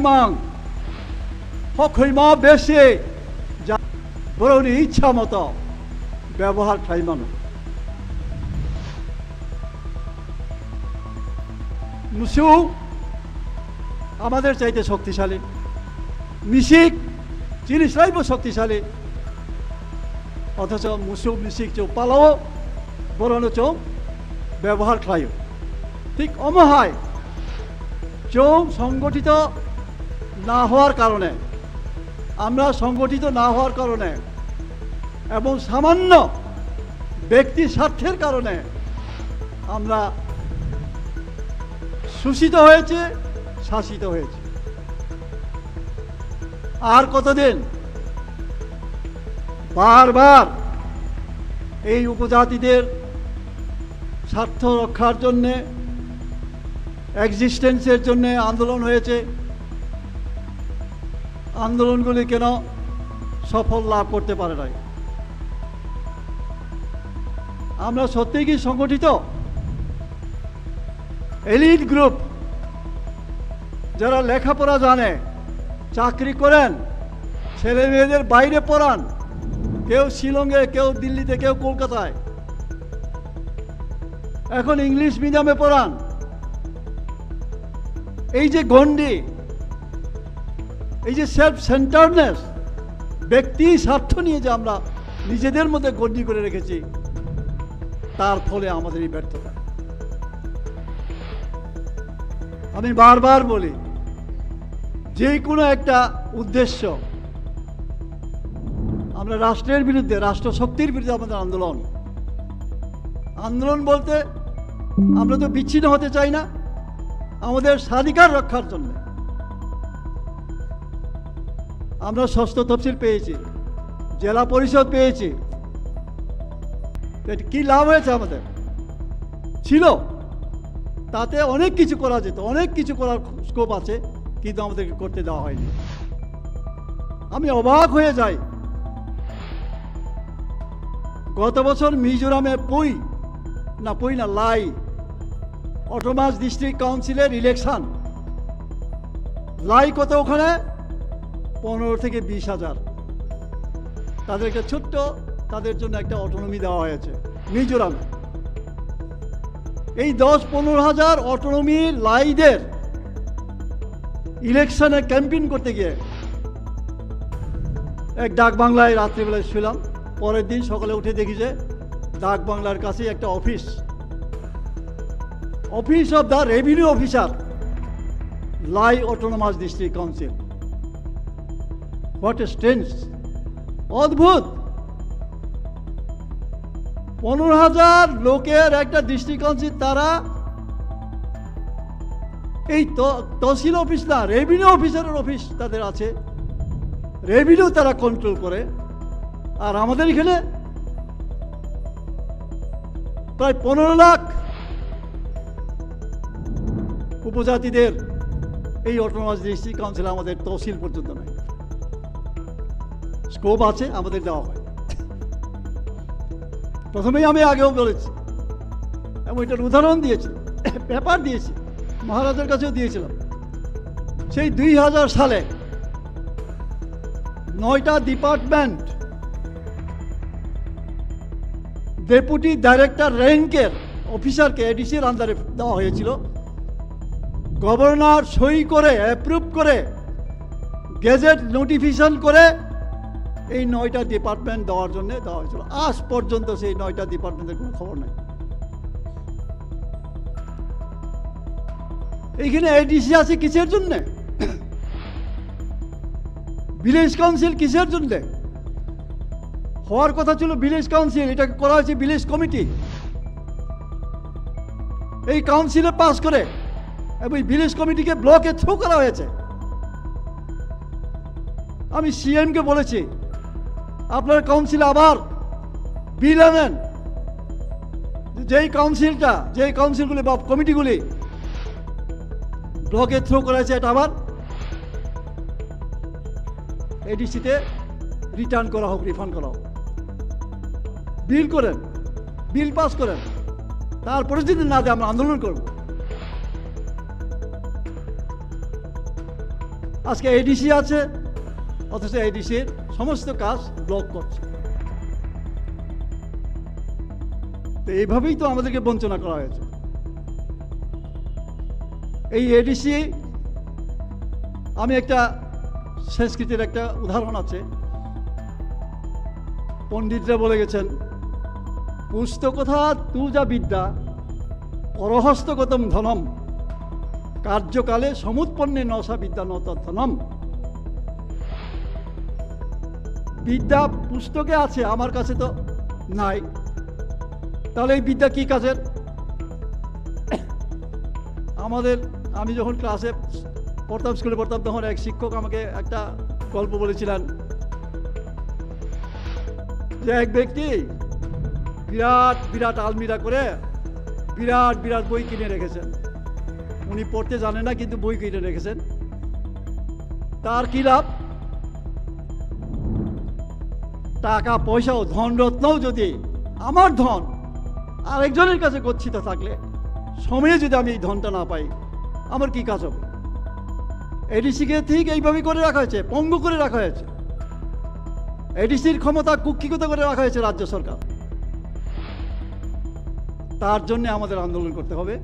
মান হকৈমা বেশে যা বরনি ইচ্ছা মতো ব্যবহার খাইমান মুসু আমাদের চাইতে শক্তিশালী মিশিক জিনিসরাইব শক্তিশালী অথচ মুসু মিশিক চৌ পালাও বরনো চৌ ব্যবহার খায় ঠিক অমহায় চৌ সংগঠিত না হওয়ার কারণে আমরা সংগঠিত না হওয়ার কারণে এবং সামান্য ব্যক্তি স্বার্থের কারণে আমরা শোষিত হয়েছে শাসিত হয়েছে আর কতদিন বারবার এই উপজাতিদের স্বার্থ রক্ষার জন্যে এক্সিস্টেন্সের জন্যে আন্দোলন হয়েছে আন্দোলনগুলি কেন সফল লাভ করতে পারে নাই আমরা সত্যিই কি সংগঠিত এলিট গ্রুপ যারা লেখাপড়া জানে চাকরি করেন ছেলে মেয়েদের বাইরে পড়ান কেউ শিলংয়ে কেউ দিল্লিতে কেউ কলকাতায় এখন ইংলিশ মিডিয়ামে পড়ান এই যে গণ্ডি এই যে সেলফ সেন্টারনেস ব্যক্তি স্বার্থ নিয়ে যে আমরা নিজেদের মধ্যে গণ্ডি করে রেখেছি তার ফলে আমাদের এই ব্যর্থতা আমি বারবার বলি যে কোনো একটা উদ্দেশ্য আমরা রাষ্ট্রের বিরুদ্ধে রাষ্ট্র শক্তির বিরুদ্ধে আমাদের আন্দোলন আন্দোলন বলতে আমরা তো বিচ্ছিন্ন হতে চাই না আমাদের স্বাধিকার রক্ষার জন্য আমরা ষষ্ঠ তফসিল পেয়েছি জেলা পরিষদ পেয়েছি কি লাভ হয়েছে আমাদের ছিল তাতে অনেক কিছু করা যেত অনেক কিছু করার স্কোপ আছে কিন্তু আমাদেরকে করতে দেওয়া হয়নি আমি অবাক হয়ে যাই গত বছর মিজোরামে পুই না লাই অটোনমাস ডিস্ট্রিক্ট কাউন্সিলের ইলেকশন লাই কত ওখানে 15 থেকে 20,000 তাদেরকে ছোট্ট তাদের জন্য একটা অটোনমি দেওয়া হয়েছে মিজোরামে এই 10-15,000 অটোনমি লাইদের ইলেকশনে ক্যাম্পেইন করতে গিয়ে এক ডাক বাংলায় রাত্রিবেলায় শুলাম পরের দিন সকালে উঠে দেখি যে ডাক বাংলার কাছে একটা office of the revenue officer lie autonomous district council what a strange অদ্ভুত 15,000 লোকের একটা ডিস্ট্রিক্ট কাউন্সিল তারা এই তহসিল অফিস না রেভিনিউ অফিসারের অফিস তাদের আছে রেভিনিউ তারা কন্ট্রোল করে আর আমাদের এখানে প্রায় 15 লাখ উপজাতিদের এই অটোনমাস ডিস্ট্রিক্ট কাউন্সিল আমাদের তহসিল পর্যন্ত নাই স্কোপ আছে আমাদের দেওয়া হয় প্রথমেই আমি আগেও বলেছি এবং এটার উদাহরণ দিয়েছি পেপার দিয়েছি মহারাজের কাছেও দিয়েছিলাম সেই 2000 সালে 9টা ডিপার্টমেন্ট ডেপুটি ডাইরেক্টর র্যাঙ্কের অফিসারকে এডিসির আন্ডারে দেওয়া হয়েছিল গভর্নর সই করে অ্যাপ্রুভ করে গেজেট নোটিফিকেশন করে এই 9টা ডিপার্টমেন্ট দেওয়ার জন্য দেওয়া হয়েছিল আজ পর্যন্ত সেই 9টা ডিপার্টমেন্টের কোনো খবর নাই এইখানে এডিসি আছে কিসের জন্য ভিলেজ কাউন্সিল কিসের জন্য হওয়ার কথা ছিল ভিলেজ কাউন্সিল এটাকে করা হয়েছে ভিলেজ কমিটি এই কাউন্সিলে পাস করে এবং ভিলেজ কমিটিকে ব্লকে থ্রো করা হয়েছে আমি সিএমকে বলেছি আপনার কাউন্সিলে আবার বিল আনেন যেই কাউন্সিলগুলি বা কমিটিগুলি ব্লকে থ্রো করা হয়েছে এটা আবার এডিসিতে রিটার্ন করা হোক রিফান্ড করা হোক বিল করেন বিল পাস করেন তারপরে যদি না দেয় আমরা আন্দোলন করব আজকে এডিসি আছে, অথচ এডিসির সমস্ত কাজ ব্লক করছে। তো এইভাবেই তো আমাদেরকে বঞ্চনা করা হয়েছে। এই এডিসি, আমি একটা সংস্কৃতির একটা উদাহরণ আছে, পণ্ডিতরা বলে গেছেন, পুস্তকথা তু যা বিদ্যা পরহস্তগতম ধনম কার্যকালে সমুৎপন্নে নসা বিদ্যা নত ধনম। বিদ্যা পুস্তকে আছে, আমার কাছে তো নাই, তাহলে এই বিদ্যা কি কাজের? আমি যখন ক্লাসে পড়তাম, স্কুলে পড়তাম, তখন এক শিক্ষক আমাকে একটা গল্প বলেছিলেন যে এক ব্যক্তি বিরাট বিরাট আলমিরা করে বিরাট বিরাট বই কিনে রেখেছেন। উনি পড়তে জানেন না, কিন্তু বই কিনে রেখেছেন। তার কি লাভ? টাকা পয়সাও ধনরত্নও যদি আমার ধন আরেকজনের কাছে গচ্ছিত থাকলে, সময়ে যদি আমি এই ধনটা না পাই, আমার কি কাজ হবে? এডিসিকে ঠিক এইভাবে করে রাখা হয়েছে, পঙ্গু করে রাখা হয়েছে। এডিসির ক্ষমতা কুক্ষিগত করে রাখা হয়েছে রাজ্য সরকার। তার জন্য আমাদের আন্দোলন করতে হবে।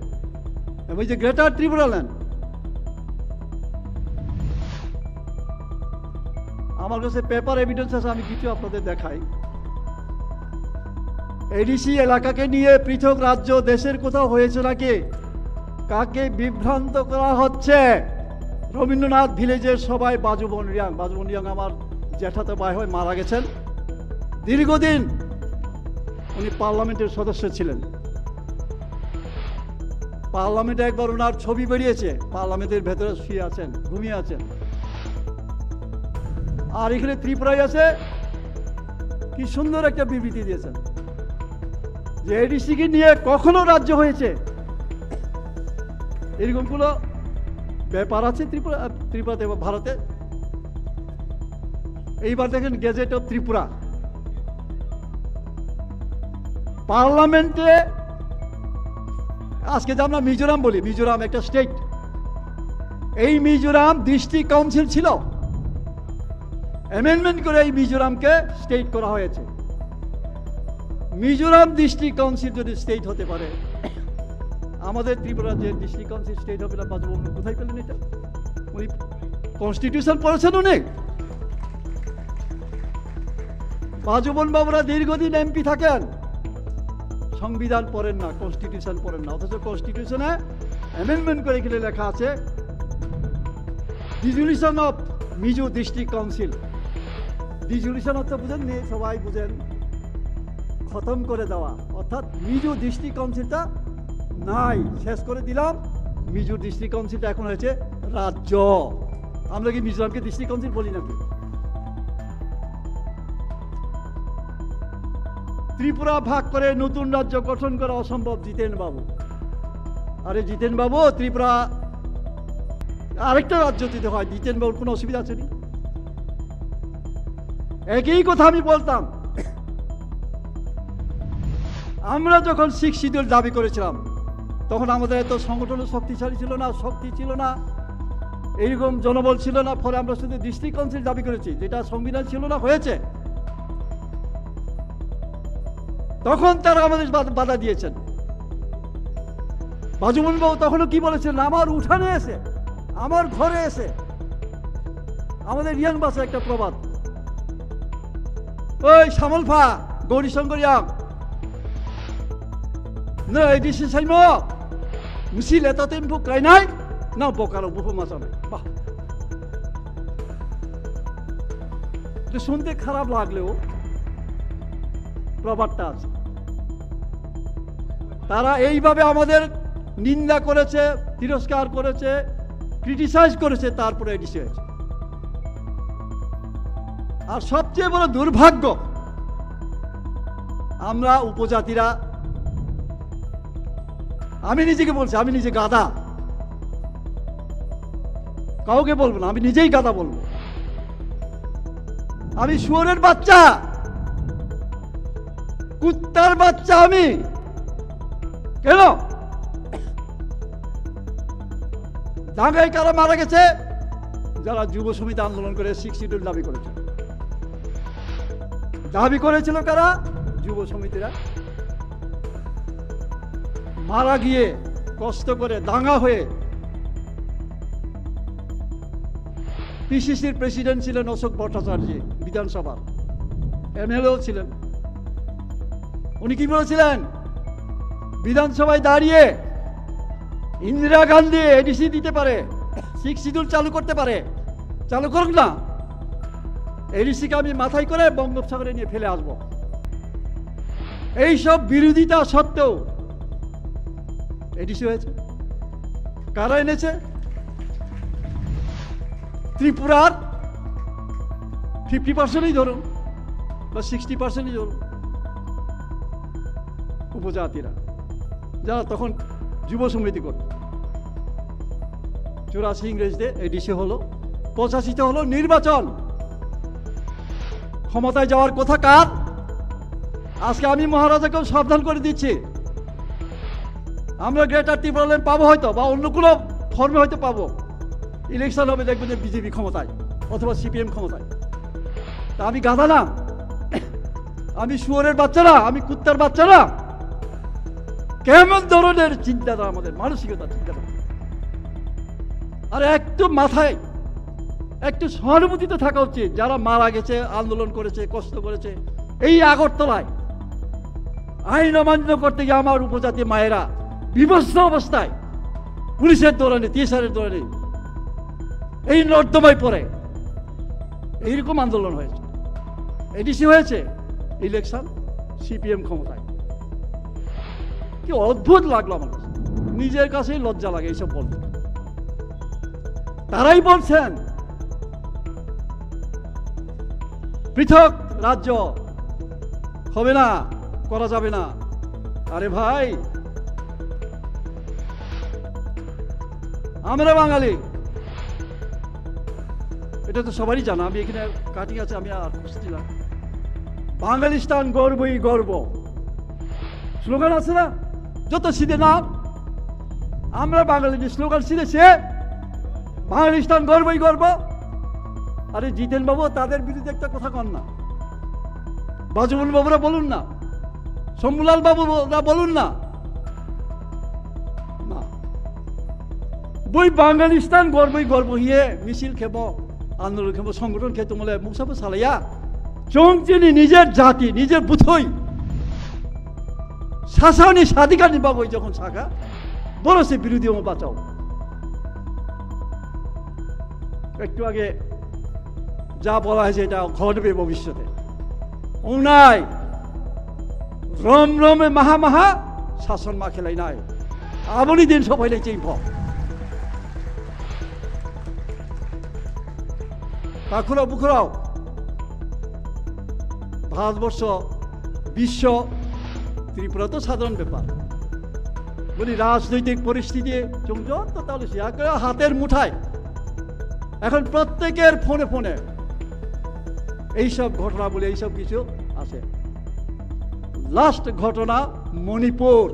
এবং যে গ্রেটার ত্রিপুরা ল্যান্ড, আমার কাছে পেপার এভিডেন্স আছে, আমি কিছু আপনাদের দেখাই। এডিসি এলাকাকে নিয়ে পৃথক রাজ্য দেশের কোথাও হয়েছে নাকি? কাকে বিভ্রান্ত করা হচ্ছে? রবীন্দ্রনাথ ভিলেজের সবাই বাজুবন রিয়াং আমার জ্যাঠাতো ভাই হয়ে মারা গেছেন। দীর্ঘদিন উনি পার্লামেন্টের সদস্য ছিলেন। পার্লামেন্টে একবার ওনার ছবি বেরিয়েছে, পার্লামেন্টের ভেতরে শুয়ে আছেন, ঘুমিয়ে আছেন। আর এখানে ত্রিপুরায় আছে, কি সুন্দর একটা বিবৃতি দিয়েছেন যে এডিসিকে নিয়ে কখনো রাজ্য হয়েছে, এরকমগুলো ব্যাপার আছে ত্রিপুরাতে বা ভারতে। এইবার দেখেন গেজেট অফ ত্রিপুরা, পার্লামেন্টে আজকে যে আমরা মিজোরাম বলি, মিজোরাম একটা স্টেট, এই মিজোরাম ডিস্ট্রিক্ট কাউন্সিল ছিল, অ্যামেন্ডমেন্ট করে এই মিজোরামকে স্টেট করা হয়েছে। মিজোরাম ডিস্ট্রিক্ট কাউন্সিল যদি স্টেট হতে পারে, আমাদের ত্রিপুরা যে ডিস্ট্রিক্ট কাউন্সিল স্টেট হবে না, বাজুবন কোথায় পেলেন এটা? উনি কনস্টিটিউশন পড়েছেন অনেক। বাজুবন বাবুরা দীর্ঘদিন এমপি থাকেন, সংবিধান পড়েন না, কনস্টিটিউশন পড়েন না, অথচ কনস্টিটিউশনে অ্যামেন্ডমেন্ট করে এখানে লেখা আছে ডিজুলিউশন অফ মিজো ডিস্ট্রিক্ট কাউন্সিল। ডিজুলিউশন অর্থ বুঝেননি? সবাই বুঝেন, খতম করে দেওয়া, অর্থাৎ মিজো ডিস্ট্রিক্ট কাউন্সিলটা নাই, শেষ করে দিলাম। মিজো ডিস্ট্রিক্ট কাউন্সিলটা এখন হয়েছে রাজ্য। আমরা কি মিজোরামকে ডিস্ট্রিক্ট কাউন্সিল বলি নাকি? ত্রিপুরা ভাগ করে নতুন রাজ্য গঠন করা অসম্ভব, জিতেন বাবু। আরে জিতেন বাবু, ত্রিপুরা আরেকটা রাজ্য দিতে হয়, জিতেন বাবুর কোনো অসুবিধা আছে নি? একই কথা আমি বলতাম। আমরা যখন শিখ শিডিউল দাবি করেছিলাম, তখন আমাদের এত সংগঠনের শক্তিশালী ছিল না, শক্তি ছিল না, এইরকম জনবল ছিল না। ফলে আমরা শুধু ডিস্ট্রিক্ট কাউন্সিল দাবি করেছি, যেটা সংবিধান ছিল না, হয়েছে। তখন তারা আমাদের বাধা দিয়েছেন। বাজুমন বাবু তখনও কি বলেছেন? আমার উঠানে এসে, আমার ঘরে এসে, আমাদের রিয়াং বাসে একটা প্রবাদ, ওই শ্যামলফা গৌরীশঙ্কর ইয়াং না এডিসি সাইম মুসিল এততে গাইনাই না বকার বুফু মাসানাই। বাহ, শুনতে খারাপ লাগলেও প্রবাদটা আছে। তারা এইভাবে আমাদের নিন্দা করেছে, তিরস্কার করেছে, ক্রিটিসাইজ করেছে, তারপরে এডিসি হয়েছে। আর সবচেয়ে বড় দুর্ভাগ্য, আমরা উপজাতিরা, আমি নিজেকে বলছি, আমি নিজে গাধা, কাউকে বলবো না, আমি নিজেই গাধা বলবো। আমি শুয়োরের বাচ্চা, কুত্তার বাচ্চা আমি। কেন? দাঙ্গায় কারা মারা গেছে? যারা যুব সমিতি আন্দোলন করে 6 শিডিউল দাবি করেছিল কারা? যুব সমিতিরা। মারা গিয়ে কষ্ট করে দাঙ্গা হয়ে পিসিসির প্রেসিডেন্ট ছিলেন অশোক ভট্টাচার্য, বিধানসভার এমএলএও ছিলেন। উনি কি বলেছিলেন? বিধানসভায় দাঁড়িয়ে ইন্দিরা গান্ধী এডিসি দিতে পারে, 6 শিডিউল চালু করতে পারে, চালু করুক না, এডিসিকে আমি মাথায় করে বঙ্গোপসাগরে নিয়ে ফেলে আসব। এইসব বিরোধিতা সত্ত্বেও এডিসি হয়েছে। কারা এনেছে? ত্রিপুরার 50%ই ধরুন বা 60%ই ধরুন উপজাতিরা, যারা তখন যুব সমিতি করত। 84 ইংরেজদের এডিসি হলো, 85-তে হলো নির্বাচন। ক্ষমতায় যাওয়ার কথা কার? আজকে আমি মহারাজাকেও সাবধান করে দিচ্ছি, আমরা গ্রেটার ত্রিপুরাল্যান্ড পাবো হয়তো, বা অন্য কোনো ফর্মে হয়তো পাবো। ইলেকশন হবে, দেখবেন যে বিজেপি ক্ষমতায় অথবা সিপিএম ক্ষমতায়। তা আমি গাধা না, আমি শুয়োরের বাচ্চা না, আমি কুত্তার বাচ্চা না। কেমন ধরনের চিন্তাধারা আমাদের, মানসিকতা, চিন্তাধারা। আর একটু মাথায় একটু সহানুভূতিতে থাকা উচিত। যারা মারা গেছে, আন্দোলন করেছে, কষ্ট করেছে, এই আগরতলায় আইন অমান্য করতে গিয়ে আমার উপজাতি মায়েরা বিভৎস অবস্থায় পুলিশের দৌড়ানে, টিএসআরের দৌড়ানে এই নর্দমায় পড়ে, এইরকম আন্দোলন হয়েছে, এডিসি হয়েছে, ইলেকশন সিপিএম ক্ষমতায়। কি অদ্ভুত লাগলো আমার কাছে, নিজের কাছেই লজ্জা লাগে এইসব বলতে। তারাই বলছেন পৃথক রাজ্য হবে না, করা যাবে না। আরে ভাই, আমরা বাঙালি, এটা তো সবারই জানা। আমি এখানে কাটিং আছে, আমি আর খুঁজছি না। বাঙালিস্তান গর্বই গর্ব স্লোগান আছে না, যত সিধে নাম, আমরা বাঙালি যে স্লোগান ছিঁড়েছে, বাঙালিস্তান গর্বই গর্ব। আরে জিতেন বাবু, তাদের বিরুদ্ধে একটা কথা কন না, বাজুবন বাবুরা বলুন না, শম্ভুলাল বাবুরা বলুন না। বই বাঙালিস্তান গর্বই গর্ব হিয়ে মিছিল খেব, আন্দোলন খেব, সংগঠন খেয়ে তোমালে মুখ সাপ সালাইয়া চংচিনি নিজের জাতি, নিজের বুথই শাসানি সাধিকা নিবা বই যখন শাখা বড় সে বিরোধী বাঁচাও। একটু আগে যা বলা হয়েছে এটা ঘটবে ভবিষ্যতে। নাই রম রমে মাহা মাহা শাসন মা খেলাই নাই, আবনি দিন সবাই চেয়ে পাখুরাও বুখুরাও ভারতবর্ষ, বিশ্ব, ত্রিপুরা তো সাধারণ ব্যাপার। বলি রাজনৈতিক পরিস্থিতি চমচম তো তাহলে হাতের মুঠায় এখন প্রত্যেকের ফোনে ফোনে এইসব ঘটনা বলে এইসব কিছু আছে। লাস্ট ঘটনা মণিপুর,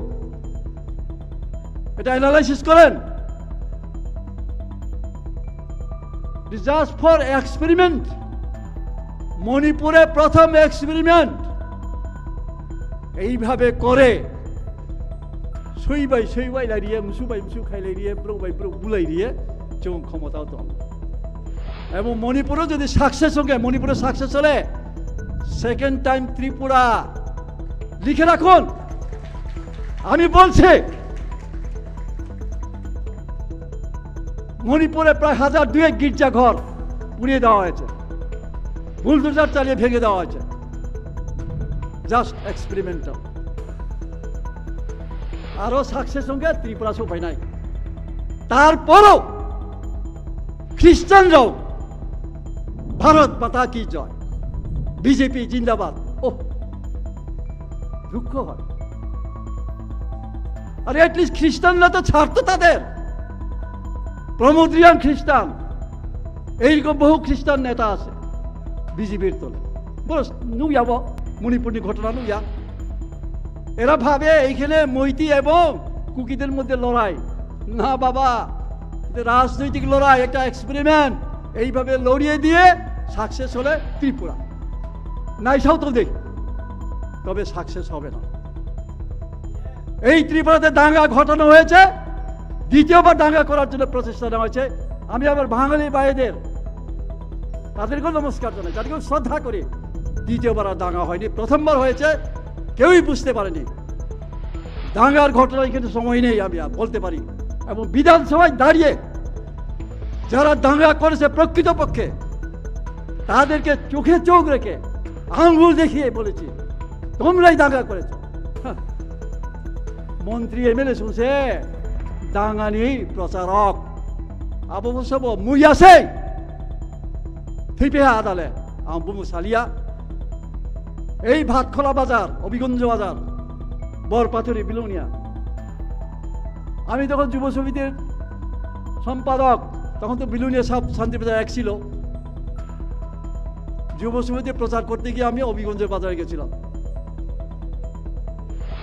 এটা অ্যানালাইসিস করেন। জাস্ট ফর এক্সপেরিমেন্ট, মণিপুরে প্রথম এক্সপেরিমেন্ট এইভাবে করে সইবাই সইবাই লাইয়ে মুসুবাই মুসু খাই লাইয়ে ব্রবাই ব্র বুলাই দিয়ে চৌ ক্ষমতাও দল। এবং মণিপুরও যদি সাকসেস হোক, মণিপুরে সাকসেস হলে সেকেন্ড টাইম ত্রিপুরা লিখে রাখুন। আমি বলছি মণিপুরে প্রায় 1002 গির্জা ঘর পুড়িয়ে দেওয়া হয়েছে, বুলডোজার চালিয়ে ভেঙে দেওয়া হয়েছে, জাস্ট এক্সপেরিমেন্টাল। আরো সাকসেস সঙ্গে ত্রিপুরা উপায় নাই। তারপরও খ্রিস্টানরাও ভারত মাতা কি জয়, বিজেপি জিন্দাবাদ, ও দুঃখ হয়। আর এটলিস্ট খ্রিস্টানরা তো ছাড়তো তাদের, প্রমোদ্রিয়ান খ্রিস্টান, এইরকম বহু খ্রিস্টান নেতা আছে বিজেপির তোলে। বস নু যাব মণিপুরের ঘটনা নু যা। এরা ভাবে এইখানে মৈতি এবং কুকিদের মধ্যে লড়াই না বাবা, রাজনৈতিক লড়াই, একটা এক্সপেরিমেন্ট। এইভাবে লড়িয়ে দিয়ে সাকসেস হলে ত্রিপুরা, নাইসাও তো দেখ, তবে সাকসেস হবে না। এই ত্রিপুরাতে দাঙ্গা ঘটানো হয়েছে, দ্বিতীয়বার দাঙ্গা করার জন্য প্রচেষ্টা নেওয়া হয়েছে। আমি আবার বাঙালি ভাইদের তাদেরকেও নমস্কার জানাই, তাদেরকেও শ্রদ্ধা করি। দ্বিতীয়বার আর দাঙ্গা হয়নি, প্রথমবার হয়েছে, কেউই বুঝতে পারেনি। দাঙ্গার ঘটনায় কিন্তু সময় নেই আমি বলতে পারি। এবং বিধানসভায় দাঁড়িয়ে যারা দাঙ্গা করেছে প্রকৃতপক্ষে তাদেরকে চোখে চোখ রেখে আঙ্গুল দেখিয়ে বলেছি তোমরাই দাঙ্গা করেছ। মন্ত্রী এমএলএ শুনছে দাঙ্গানি প্রচারক আবু সব মুই আছে থিপে আদালে আমবুমু সালিয়া এই ভাতখোলা বাজার, অভিগঞ্জ বাজার, বরপাথরি, বিলোনিয়া। আমি তখন যুব সমিতির সম্পাদক, তখন তো বিলোনিয়া সব শান্তিবাজার এক ছিল। যুব সমিতি প্রচার করতে গিয়ে আমি অভিগঞ্জের বাজারে গেছিলাম।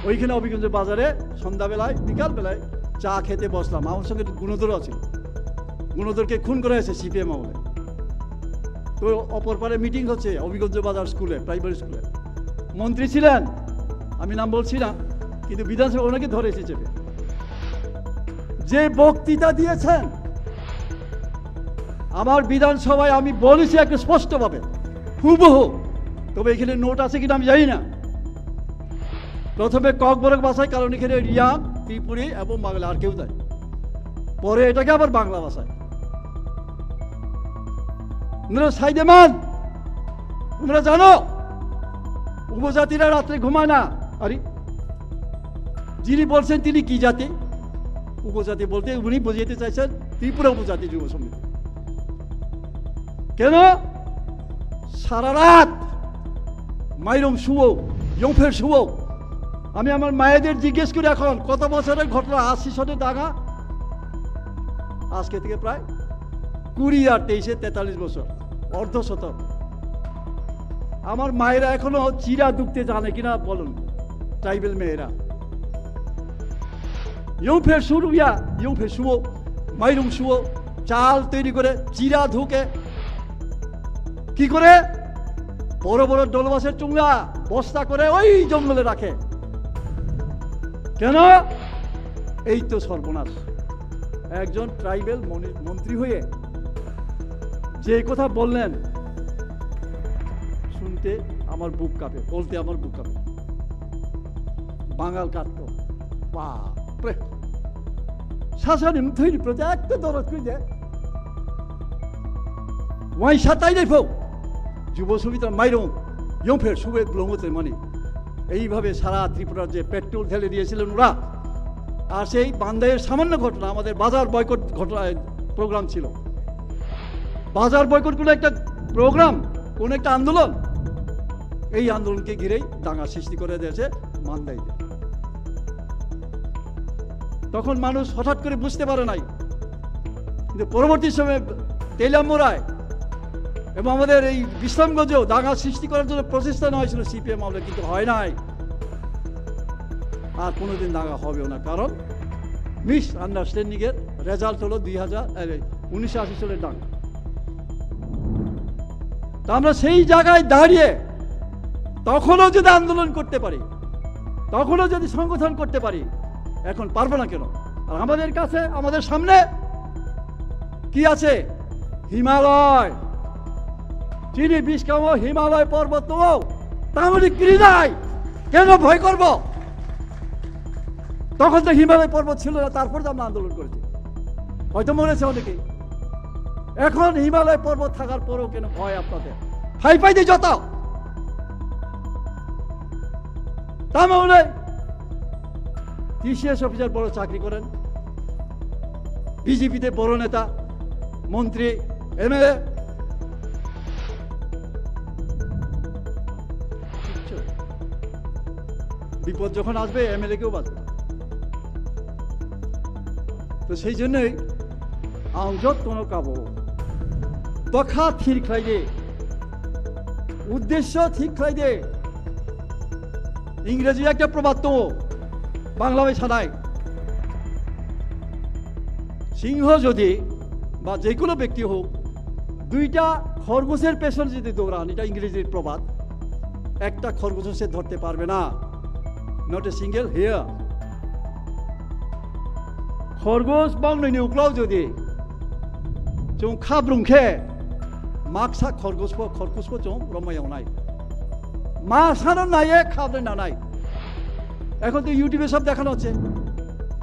ওইখানে অভিগঞ্জের বাজারে সন্ধ্যাবেলায় বিকালবেলায় চা খেতে বসলাম। আমার সঙ্গে গুণধরও ছিল, গুণধরকে খুন করা হয়েছে সিপিএম আমলে। তো অপর পারে মিটিং হচ্ছে অভিগঞ্জ বাজার স্কুলে, প্রাইমারি স্কুলে। মন্ত্রী ছিলেন, আমি নাম বলছি না, কিন্তু বিধানসভা ওনাকে ধরেছে চেপে। যে বক্তৃতা দিয়েছেন আমার বিধানসভায়, আমি বলেছি একটু স্পষ্টভাবে হুবহু, তবে এখানে নোট আছে কিনা আমি জানি না। প্রথমে ককবরক ভাষায়, কারণ এখানে রিয়াং, ত্রিপুরি এবং বাংলা, আর কেউ দেয়। পরে এটাকে আবার বাংলা ভাষায়। সাইদেমান, তোমরা জানো উপজাতিরা রাত্রে ঘুমায় না। আরে যিনি বলছেন তিনি কি জাতি? উপজাতি বলতে উনি বুঝাইতে চাইছেন ত্রিপুরা উপজাতি যুব সমিতি। কেন সারা রাত মাইরং শুয়ো, ইয়ংফের শুয়ো। আমি আমার মায়েদের জিজ্ঞেস করি এখন কত বছরের ঘটনা, 80 সনের দাঙ্গা, আজকে থেকে প্রায় 20 আর 23-এ 43 বছর, অর্ধশতক। আমার মায়েরা এখনো চিরা দুখতে জানে কিনা বলুন, ট্রাইবেল মেয়েরা। ইয়ংফের শুরুয়া, ইয়ংফের শুয়ো, মাইরং শুয়ো, চাল তৈরি করে চিরা ধুকে কি করে বড় বড় ডোলবাসের চুংলা বস্তা করে ওই জঙ্গলে রাখে। কেন? এই তো সর্বনাশ। একজন ট্রাইবেল মন্ত্রী হয়ে যে কথা বললেন, শুনতে আমার বুক কাঁপে, বলতে আমার বুক কাঁপে। বাঙাল কাটতো বাপরে, শাসনে তৈরি প্রতি একটা দরদ করে দেয়। ওয়াই সাতাই নাই ফো যুব সমিতির মাইরং ইয়ংফের শুভে ব্লমতে মানে এইভাবে সারা ত্রিপুরার যে পেট্রোল ঢেলে দিয়েছিলেন ওরা। আর সেই বান্দাইয়ের সামান্য ঘটনা, আমাদের বাজার বয়কট ঘটনা প্রোগ্রাম ছিল। বাজার বয়কট কোনো একটা প্রোগ্রাম, কোন একটা আন্দোলন, এই আন্দোলনকে ঘিরেই দাঙ্গা সৃষ্টি করে দিয়েছে মান্দাইতে। তখন মানুষ হঠাৎ করে বুঝতে পারে নাই, কিন্তু পরবর্তী সময়ে তেলামুরায় এবং আমাদের এই বিশ্রামগঞ্জেও দাঙ্গা সৃষ্টি করার জন্য প্রচেষ্টা নেওয়া হয়েছিল সিপিএম আমলে, কিন্তু হয় নাই। আর কোনোদিন দাঙ্গা হবেও না, কারণ মিস আন্ডারস্ট্যান্ডিং এর রেজাল্ট হলো 1980 সালের দাঙ্গা। তা আমরা সেই জায়গায় দাঁড়িয়ে তখনও যদি আন্দোলন করতে পারি, তখনও যদি সংগঠন করতে পারি, এখন পারবো না কেন? আর আমাদের কাছে, আমাদের সামনে কি আছে? হিমালয়, চিনি বিষকাম হিমালয় পর্বত, তাহলে কি নাই, কেন ভয় করব? তখন তো হিমালয় পর্বত ছিল না, তারপর তো আমরা আন্দোলন করেছি, হয়তো মরেছে অনেকেই। এখন হিমালয় পর্বত থাকার পরেও কেন ভয় আপনাদের? হাই পাই দিয়ে যত তাহলে টিসিএস অফিসার বড় চাকরি করেন, বিজেপিতে বড় নেতা, মন্ত্রী, এমএলএ, বিপদ যখন আসবে এমএলএ কেও বাঁচবে। তো সেই জন্যই যত্ন কাবো দখা ঠিক খাইদে, উদ্দেশ্য ঠিক খাইদে। ইংরেজি একটা প্রবাদ তো বাংলা ভাষায়, সিংহ যদি বা যে কোনো ব্যক্তি হোক দুইটা খরগোশের পেছনে যদি দৌড়ান, এটা ইংরেজির প্রবাদ, একটা খরগোশ সে ধরতে পারবে না। Not a single hair. খরগোশ বাংলানি উকলাও যদি जों खाब्रुंखे माक्सा खरगोशखौ जों रमायाव नाय मा सानो नाये खाब्रे ना नाय। এখন তো ইউটিউবে সব দেখানো হচ্ছে,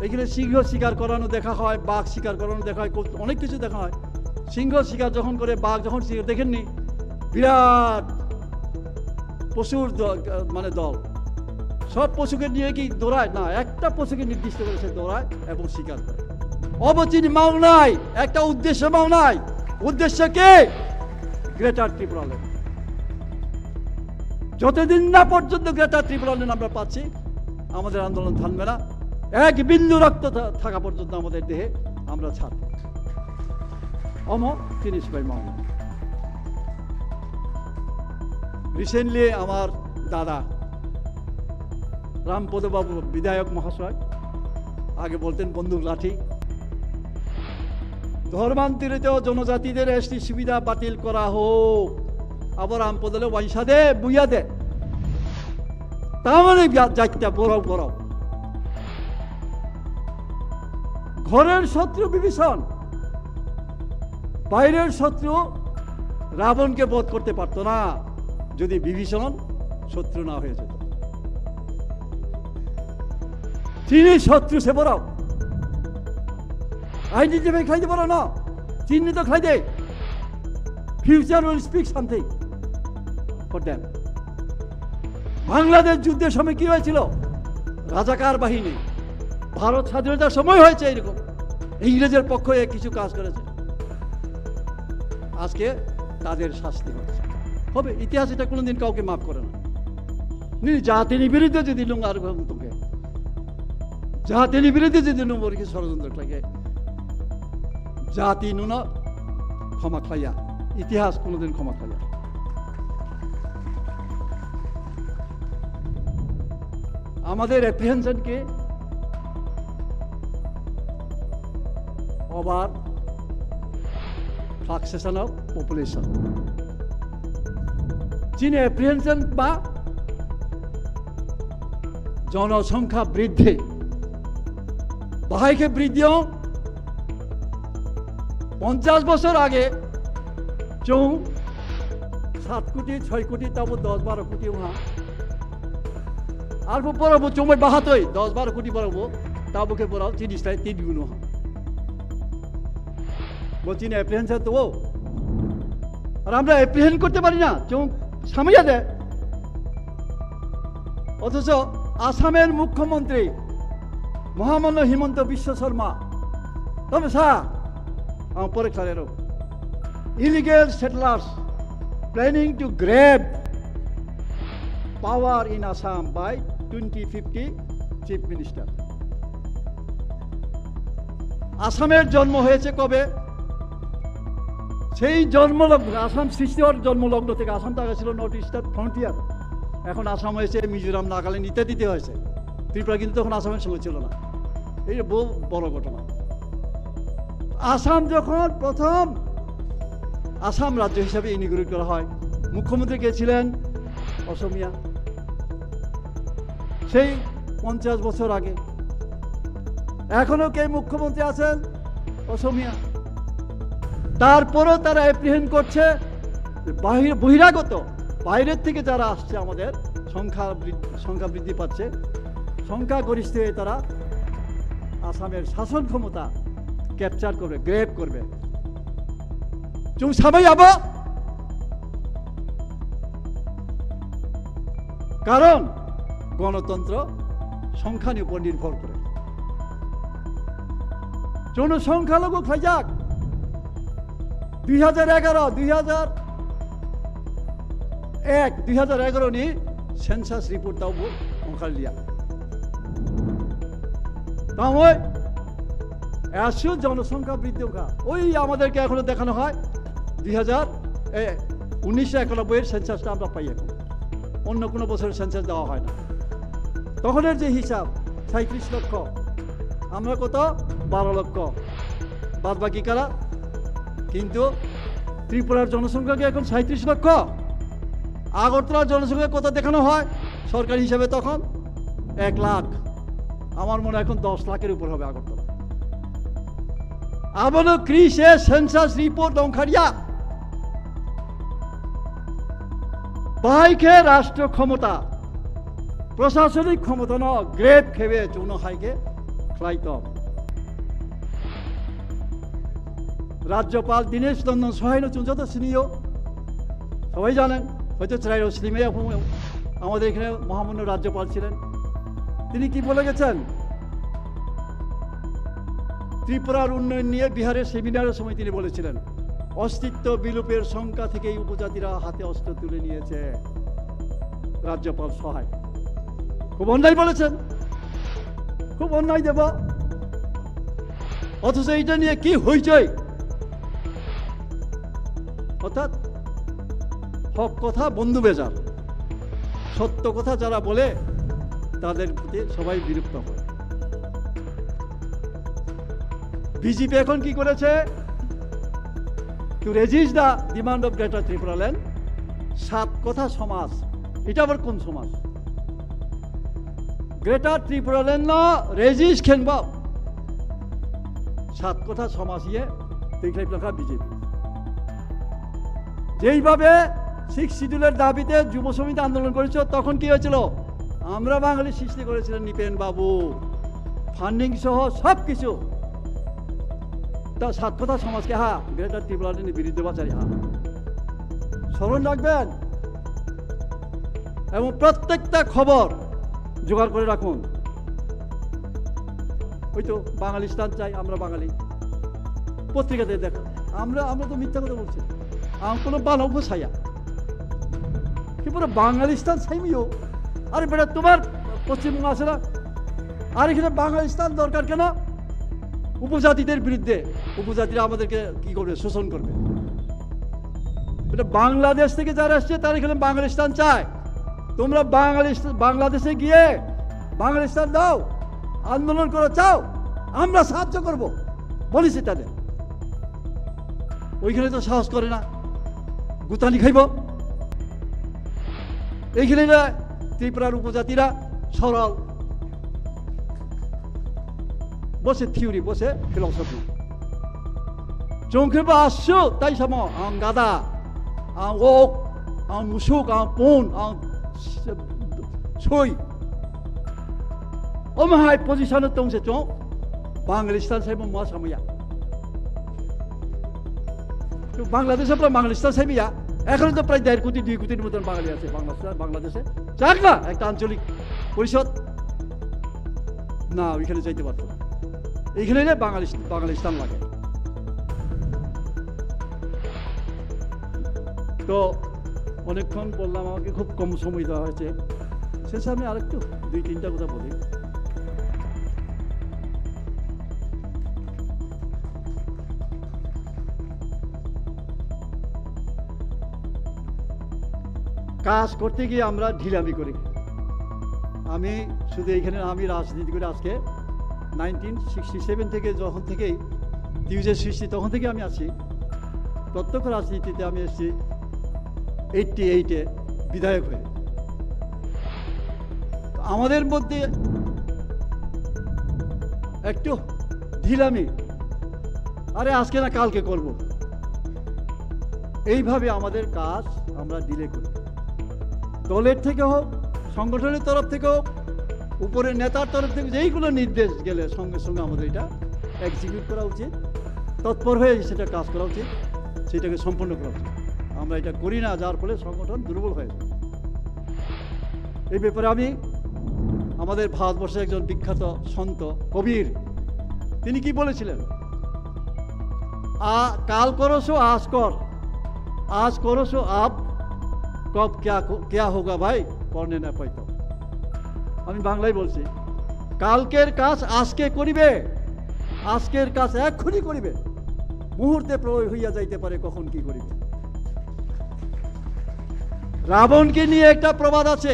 এখানে সিংহ শিকার করানো দেখা হয়, বাঘ শিকার করানো দেখা হয়, অনেক কিছু দেখা হয়। সিংহ শিকার যখন করে, বাঘ যখন শিকার, দেখেননি বিরাট পশুর মানে দল, সব পশুকে নিয়ে কি দৌড়ায় না, একটা পশুকে নির্দিষ্ট করে সে দৌড়ায় এবং শিকার করে। অবচিনি মাও নাই, একটা উদ্দেশ্য মাও নাই। উদ্দেশ্য কি? Greater Tripura land. যতদিন না পর্যন্ত গ্রেটার ত্রিপুরা ল্যান্ড আমরা পাচ্ছি, আমাদের আন্দোলন থামবে না। এক বিন্দু রক্ত থাকা পর্যন্ত আমাদের দেহে আমরা ছাড়ব। অমর ফিনিশ বাই মাও। রিসেন্টলি আমার দাদা রামপদ বাবু বিধায়ক মহাশয়, আগে বলতেন বন্দুক লাঠি, ধর্মান্তরিত জনজাতিদের এসটি সুবিধা বাতিল করা হোক, আবার রামপদলে ওয়াইসা দে বুইয়া দে, তা মানে যাইটা বড় বড়। ঘরের শত্রু বিভীষণ, বাইরের শত্রু রাবণকে বধ করতে পারতো না যদি বিভীষণ শত্রু না হয়ে যেত। তিনি শত্রু সে বড়, আইনজীবী খাইতে পারো না, চিহ্নিত খাই দে। Future will speak something for them. Bangladesh যুদ্ধের সময় কি হয়েছিল? রাজাকার বাহিনী, ভারত স্বাধীনতার সময় হয়েছে এরকম, ইংরেজের পক্ষে কিছু কাজ করেছে, আজকে তাদের শাস্তি হচ্ছে হবে। ইতিহাস এটা কোনোদিন কাউকে মাফ করে না। জাতির বিরুদ্ধে যদি লুঙ্গ আর তোকে জাতির বিরুদ্ধে যদি নম্বরকে ষড়যন্ত্র লাগে, জাতি নুন ক্ষমা খাইয়া, ইতিহাস কোনোদিন ক্ষমা খাইয়া। আমাদের অ্যাপ্রিহেনশনকে ওভার ফ্লাকসেশন অফ পপুলেশন, চীনে অ্যাপ্রিহেনশন বা জনসংখ্যা বৃদ্ধি, বাহাইকে বৃদ্ধিও 50 বছর আগে চৌ 7 কোটি 6 কোটি তাবো 10-12 কোটি ওহা আর বড়াবো চৌমাই বাহাতই 10-12 কোটি বড়াবো তাবোকে বড়াও জিনিসটাই 3 গুণ ওহা বচিনে অ্যাপ্রিহেনশন তো ও। আর আমরা অ্যাপ্রিহেন্ড করতে পারি না, চৌ সামিয়া দেয়। অথচ আসামের মুখ্যমন্ত্রী মহামান্য হিমন্ত বিশ্ব শর্মা, তবে স্যার আমার পরে খালেরও illegal settlers planning to grab power in Assam by 2050 chief minister. আসামের জন্ম হয়েছে কবে? সেই জন্মলগ্ন, আসাম সৃষ্টি হওয়ার জন্মলগ্ন থেকে আসামটা ছিল নর্থ ইস্টার্ন ফ্রন্টিয়ার। এখন আসাম হয়েছে মিজোরাম, নাগাল্যান্ড ইত্যাদিতে হয়েছে। ত্রিপুরা কিন্তু তখন আসামের সঙ্গে ছিল না। এই বহু বড় ঘটনা। আসাম যখন প্রথম আসাম রাজ্য হিসাবে ইনিগ্রেট করা হয়, মুখ্যমন্ত্রী কে ছিলেন? অসমিয়া। সেই 50 বছর আগে। এখনো কে মুখ্যমন্ত্রী আছেন? অসমিয়া। তারপরও তারা অ্যাপ্রিহেন্ড করছে বহিরাগত, বাইরের থেকে যারা আসছে, আমাদের সংখ্যা বৃদ্ধি পাচ্ছে, সংখ্যাগরিষ্ঠ হয়ে তারা আসামের শাসন ক্ষমতা ক্যাপচার করবে, গ্রেপ করবে। সবাই আব, কারণ গণতন্ত্র সংখ্যার উপর নির্ভর করে। জনসংখ্যালঘু খাই যাক 2011 নি সেন্সাস রিপোর্ট দাও ওখালিয়া তাই আসু জনসংখ্যা বৃদ্ধি হোক। ওই আমাদেরকে এখনো দেখানো হয় 1991 সেন্সাসটা আমরা পাই, এখন অন্য কোনো বছরের সেন্সাস দেওয়া হয় না। তখনের যে হিসাব 37 লক্ষ, আমরা কত 12 লক্ষ, বাদ বাকি কারা। কিন্তু ত্রিপুরার জনসংখ্যা কি এখন 37 লক্ষ? আগরতলার জনসংখ্যা কত দেখানো হয় সরকারি হিসাবে তখন? 1 লাখ। আমার মনে হয় এখন 10 লাখের উপর হবে আগরতলা। আবারও ক্রিসে সেন্সাস রিপোর্ট দংখারিয়া বাহাইকে রাষ্ট্র ক্ষমতা প্রশাসনিক ক্ষমতা ন গ্রেপ খেবে চৌন হাইকে খ্লাইত রাজ্যপাল দীনেশ নন্দন সহায়ন চুঞ্জত সিনিও সবাই জানেন, হয়তো চিরাইর মুসলিমে আমাদের এখানে মহামান্য রাজ্যপাল ছিলেন। তিনি কি বলে গেছেন? ত্রিপুরার উন্নয়ন নিয়ে বিহারের সেমিনারের সময় তিনি বলেছিলেন, অস্তিত্ব বিলোপের শঙ্কা থেকেই উপজাতিরা হাতে অস্ত্র তুলে নিয়েছে। রাজ্যপাল সহায় খুব অন্যায় বলেছেন, খুব অন্যায় দেব। অথচ এইটা নিয়ে কি হইচই, অর্থাৎ হক কথা বন্ধু বেজার, সত্য কথা যারা বলে তাদের প্রতি সবাই বিরক্ত হয়। বিজেপি এখন কি করেছে? Two resist the demand of greater Tripuraland, 7 কথা সমাজ। এটা আবার কোন সমাজ? গ্রেটার ত্রিপুরাল্যান্ড না রেজিস্ট খেনব 7 কথা সমাজ ইয়ে দেখলে লেখা বিজেপি। যেইভাবে 6 শিডিউলের দাবিতে যুব সমিতি আন্দোলন করেছিল, তখন কি হয়েছিল? আমরা বাঙালি সৃষ্টি করেছিলেন নিপেন বাবু, ফান্ডিং সহ সব কিছু। তা 7 কথা সমাজকে হ্যাঁ গ্রেটার ত্রিপুরাল্যান্ডের বিরুদ্ধে বাঁচারি হ্যাঁ স্মরণ রাখবেন এবং প্রত্যেকটা খবর জোগাড় করে রাখুন। ওই তো বাঙালিস্তান চাই, আমরা বাঙালি, পত্রিকাতে দেখো। আমরা তো মিথ্যা কথা বলছি, কোনো বানব ছায়া কি পুরো বাঙালিস্তান ছাইমিও। আরে বেটা তোমার পশ্চিমবঙ্গ আছে না, আর এখানে বাঙালিস্তান দরকার কেন? উপজাতিদের বিরুদ্ধে উপজাতিরা আমাদেরকে কি করবে? শোষণ করবে। এটা বাংলাদেশ থেকে যারা আসছে তারা এখানে বাঙালিস্তান চায়। তোমরা বাংলাদেশে গিয়ে বাঙালিস্তান দাও, আন্দোলন করে চাও, আমরা সাহায্য করব বলেছি তাদের। ওইখানে তো সাহস করে না, গুতানি খাইব। এইখানে না ত্রিপুরার উপজাতিরা সরল, বসে থিওরি, বসে ফিলসফি। চৌখেবা আসছো তাই সম আং গাদা, আং ওক, আং মুসুক, আং পন, আং সই অমাহাই পজিশন দংছে চৌ বাংলাদেশ সাইব मा সাময়া। বাংলাদেশে প্রায় বাংলাদেশ সাইবিয়া এখন তো প্রায় 1.5 কোটি 2 কোটির মতন বাঙালি আছে বাংলাদেশে। চাক না একটা আঞ্চলিক পরিষদ না, ওইখানে যাইতে পারতো। এইখানে বাঙালিস্তান লাগে। তো অনেকক্ষণ বললাম, আমাকে খুব কম সময় দেওয়া হয়েছে। শেষে আমি আরেকটু 2-3টা কথা বলি। কাজ করতে গিয়ে আমরা ঢিলামি করি। আমি শুধু এইখানে আমি রাজনীতি করে আজকে 1967 থেকে, যখন থেকেই টিউজের সৃষ্টি তখন থেকে আমি আছি। প্রত্যক্ষ রাজনীতিতে আমি এসেছি 88-এ বিধায়ক হয়ে। আমাদের মধ্যে একটু ঢিলামি, আরে আজকে না কালকে করব, এইভাবে আমাদের কাজ আমরা ডিলে করি। দলের থেকে হোক, সংগঠনের তরফ থেকে হোক, উপরের নেতার তরফ থেকে যেইগুলো নির্দেশ গেলে সঙ্গে সঙ্গে আমাদের এটা এক্সিকিউট করা উচিত, তৎপর হয়ে সেটা কাজ করা উচিত, সেটাকে সম্পন্ন করা উচিত। আমরা এটা করি না, যার ফলে সংগঠন দুর্বল হয়ে যায়। এই ব্যাপারে আমি আমাদের ভারতবর্ষের একজন বিখ্যাত সন্ত কবির, তিনি কি বলেছিলেন? কাল করোসো আজ কর, আজ করোসো আপ, কব क्या होगा ভাই করনে না পাইতো। আমি বাংলায় বলছি, কালকের কাজ আজকে করিবে, আজকের কাজ এক্ষুনি করিবে, মুহূর্তে প্রলয় হইয়া যাইতে পারে কখন কি করিবে। রাবণকে নিয়ে একটা প্রবাদ আছে,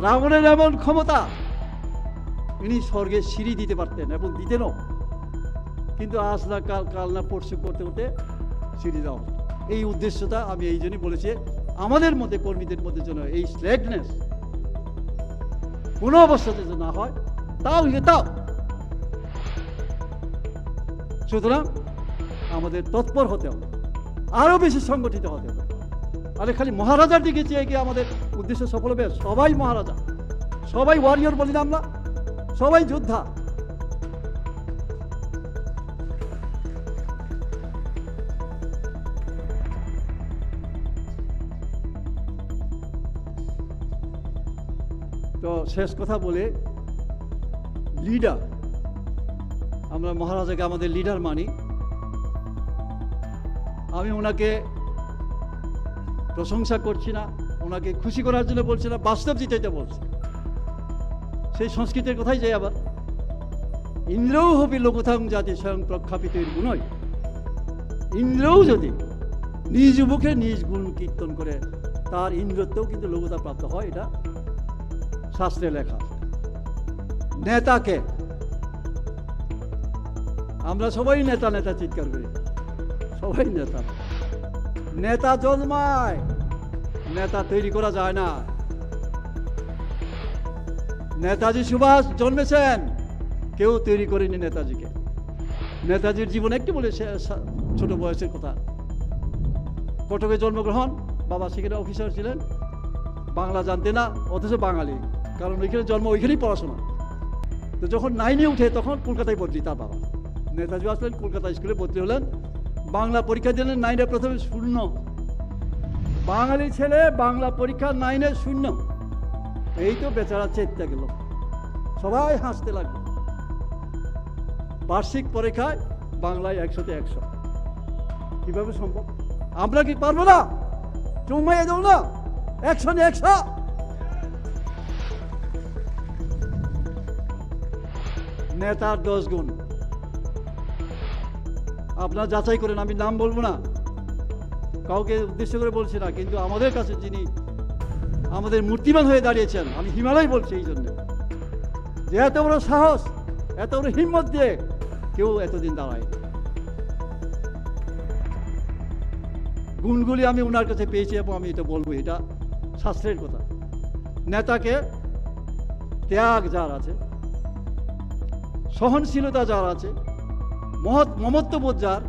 রাবণের এমন ক্ষমতা, ইনি স্বর্গে সিঁড়ি দিতে পারতেন এবং দিতেনও, কিন্তু আজ না কাল, কাল না পরশু করতে করতে সিঁড়ি দেওয়া হতো। এই উদ্দেশ্যটা আমি এই জন্যই বলেছি, আমাদের মধ্যে কর্মীদের মধ্যে যেন এই স্লেগনেস কোনো অবস্থাতে যেন না হয়, তাও সুতরাং আমাদের তৎপর হতে হবে, আরো বেশি সংগঠিত হতে হবে। আরে খালি মহারাজার দিকে চেয়ে গিয়ে আমাদের উদ্দেশ্য সফল হবে? সবাই মহারাজা, সবাই ওয়ারিয়র বলি না আমরা, সবাই যোদ্ধা। তো শেষ কথা বলে, লিডার, আমরা মহারাজাকে আমাদের লিডার মানি। আমি ওনাকে প্রশংসা করছি না, ওনাকে খুশি করার জন্য বলছি না, বাস্তব চিন্তাইতে বলছি। সেই সংস্কৃতির কথাই যাই আবার, ইন্দ্রও হবি লোকথাং জাতি স্বয়ং প্রখ্যাপিত গুণই। ইন্দ্রও যদি নিজ মুখে নিজ গুণ কীর্তন করে, তার ইন্দ্রত্বও কিন্তু লঘুতা প্রাপ্ত হয়, এটা শাস্ত্রে লেখা। নেতাকে আমরা সবাই নেতা নেতা চিৎকার করি, সবাই নেতা। নেতা জন্মায়, নেতা তৈরি করা যায় না। নেতাজি সুভাষ জন্মেছেন, কেউ তৈরি করেনি নেতাজিকে। নেতাজির জীবন একটি বলে ছোট বয়সের কথা। কটকে জন্মগ্রহণ, বাবা সেখানে অফিসার ছিলেন, বাংলা জানতে না, অথচ বাঙালি, কারণ ওইখানে জন্ম, ওইখানেই পড়াশোনা। তো যখন 9-এ উঠে তখন কলকাতায় বদলি তার বাবা। নেতাজি আসলেন, কলকাতা স্কুলে বদলি হলেন, বাংলা পরীক্ষা দিলেন, 9-এ প্রথমে 0। বাঙালি ছেলে, বাংলা পরীক্ষা 9-এ 0। এই তো বেচারা চেততে গেল, সবাই হাসতে লাগলো। বার্ষিক পরীক্ষায় বাংলায় 100-তে 100। কিভাবে সম্ভব? আমরা কি পারবো না? চুমাইয়ে দেব না, 100-এ 100। নেতার 10 গুণ আপনারা যাচাই করেন, আমি নাম বলবো না, কাউকে উদ্দেশ্য করে বলছি না, কিন্তু আমাদের কাছে যিনি আমাদের মূর্তিমান হয়ে দাঁড়িয়েছেন, আমি হিমালয় বলছি এই জন্য যে এত বড় সাহস, এত বড় হিম্মত দিয়ে কেউ এতদিন দাঁড়ায়। গুণগুলি আমি ওনার কাছে পেয়েছি এবং আমি এটা বলবো, এটা শাস্ত্রের কথা। নেতাকে ত্যাগ যার আছে, সহনশীলতা যার আছে, মমত্ববোধ যার,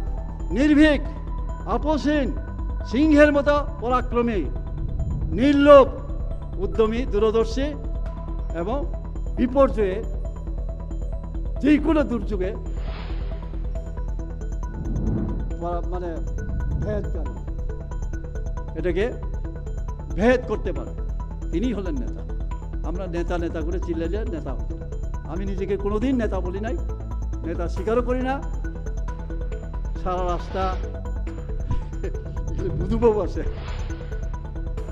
নির্ভীক, আপোষহীন, সিংহের মতো পরাক্রমী, নির্লোভ, উদ্যমী, দূরদর্শী এবং বিপর্যয়ে, যে কোনো দুর্যোগে মানে ভেদকারী, এটাকে ভেদ করতে পারে, তিনি হলেন নেতা। আমরা নেতা নেতা করে চিল্লাইলে নেতা হব। আমি নিজেকে কোনোদিন নেতা বলি নাই, নেতা স্বীকারও করি না। সারা রাস্তা বুধুবাবু আছে,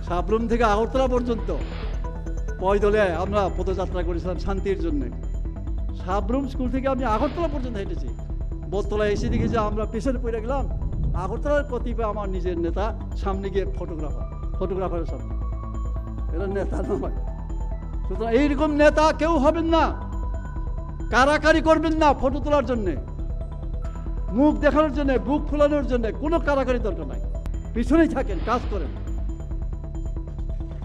সাবরুম থেকে আগরতলা পর্যন্ত পয়দলে আমরা পদযাত্রা করেছিলাম শান্তির জন্য। সাবরুম স্কুল থেকে আমি আগরতলা পর্যন্ত হেঁটেছি। বোতলায় এসে দেখি যে আমরা পেছনে পড়ে গেলাম। আগরতলার কতিপয় আমার নিজের নেতা, সামনে গিয়ে ফটোগ্রাফারের সামনে, এটা নেতা নয়। সুতরাং এইরকম নেতা কেউ হবেন না, কারাকারি করবেন না ফটো তোলার জন্যে, মুখ দেখানোর জন্য, বুক ফোলানোর জন্য কোনো কারাকারি দরকার নাই। পিছনেই থাকেন, কাজ করেন।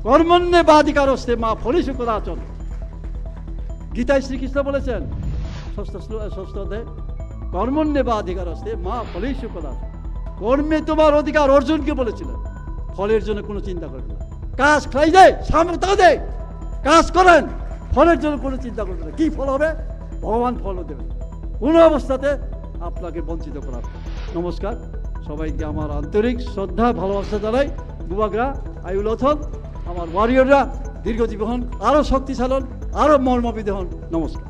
কর্মণ্যেবাধিকারস্তে মা ফলিষু কদাচন, গীতায় শ্রীকৃষ্ণ বলেছেন 6ষ্ঠ অধ্যায়ে, কর্মণ্যেবাধিকারস্তে মা ফলিষু কদাচন। কর্মে তোমার অধিকার, অর্জুনকে বলেছিলেন। ফলের জন্য কোনো চিন্তা করবেন না। কাজ খাই দেয়, সামনে তা দেয়, কাজ করেন, ফলের জন্য কোনো চিন্তা করবেন না। কি ফল হবে? ভগবান ফলও দেবেন, কোনো অবস্থাতে আপনাকে বঞ্চিত করা। নমস্কার, সবাইকে আমার আন্তরিক শ্রদ্ধা, ভালোবাসা জানাই। বুবাগরা, আয়ুলথন, আমার ওয়ারিয়ররা দীর্ঘজীবী হন, আরও শক্তিশালী হন, আরও মর্মবিদ হন। নমস্কার।